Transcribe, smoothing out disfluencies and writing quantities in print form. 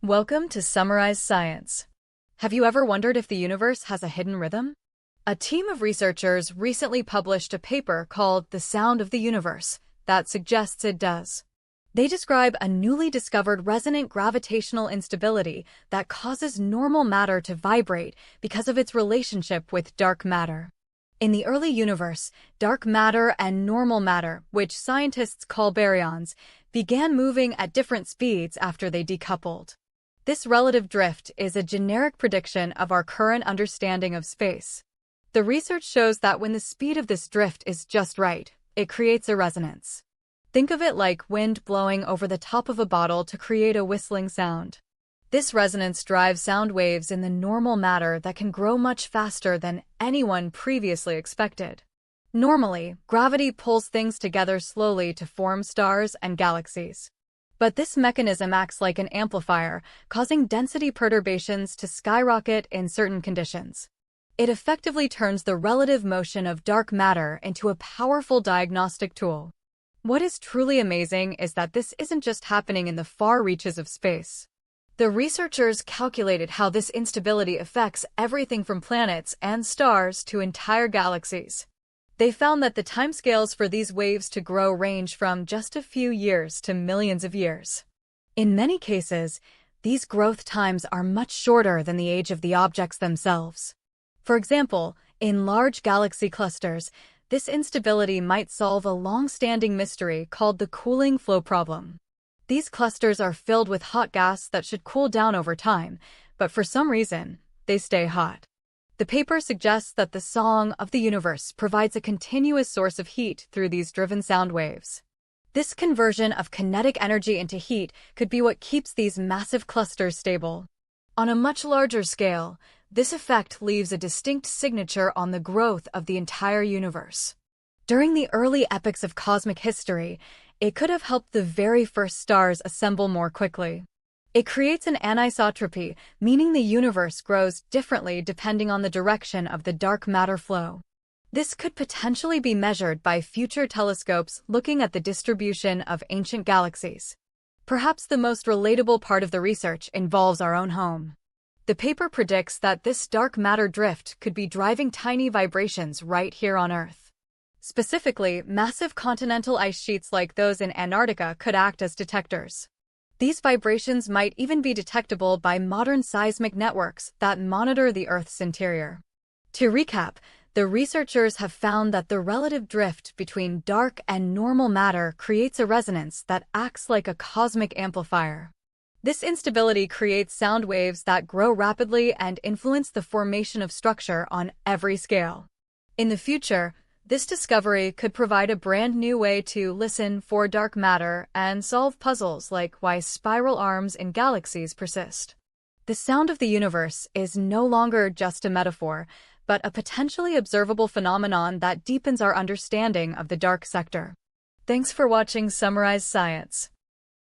Welcome to Summarize Science. Have you ever wondered if the universe has a hidden rhythm? A team of researchers recently published a paper called The Sound of the Universe that suggests it does. They describe a newly discovered resonant gravitational instability that causes normal matter to vibrate because of its relationship with dark matter. In the early universe, dark matter and normal matter, which scientists call baryons, began moving at different speeds after they decoupled. This relative drift is a generic prediction of our current understanding of space. The research shows that when the speed of this drift is just right, it creates a resonance. Think of it like wind blowing over the top of a bottle to create a whistling sound. This resonance drives sound waves in the normal matter that can grow much faster than anyone previously expected. Normally, gravity pulls things together slowly to form stars and galaxies. But this mechanism acts like an amplifier, causing density perturbations to skyrocket in certain conditions. It effectively turns the relative motion of dark matter into a powerful diagnostic tool. What is truly amazing is that this isn't just happening in the far reaches of space. The researchers calculated how this instability affects everything from planets and stars to entire galaxies. They found that the timescales for these waves to grow range from just a few years to millions of years. In many cases, these growth times are much shorter than the age of the objects themselves. For example, in large galaxy clusters, this instability might solve a long-standing mystery called the cooling flow problem. These clusters are filled with hot gas that should cool down over time, but for some reason, they stay hot. The paper suggests that the song of the universe provides a continuous source of heat through these driven sound waves. This conversion of kinetic energy into heat could be what keeps these massive clusters stable. On a much larger scale, this effect leaves a distinct signature on the growth of the entire universe. During the early epochs of cosmic history, it could have helped the very first stars assemble more quickly. It creates an anisotropy, meaning the universe grows differently depending on the direction of the dark matter flow. This could potentially be measured by future telescopes looking at the distribution of ancient galaxies. Perhaps the most relatable part of the research involves our own home. The paper predicts that this dark matter drift could be driving tiny vibrations right here on Earth. Specifically, massive continental ice sheets like those in Antarctica could act as detectors. These vibrations might even be detectable by modern seismic networks that monitor the Earth's interior. To recap, the researchers have found that the relative drift between dark and normal matter creates a resonance that acts like a cosmic amplifier. This instability creates sound waves that grow rapidly and influence the formation of structure on every scale. In the future, this discovery could provide a brand new way to listen for dark matter and solve puzzles like why spiral arms in galaxies persist. The sound of the universe is no longer just a metaphor, but a potentially observable phenomenon that deepens our understanding of the dark sector. Thanks for watching Summarize Science.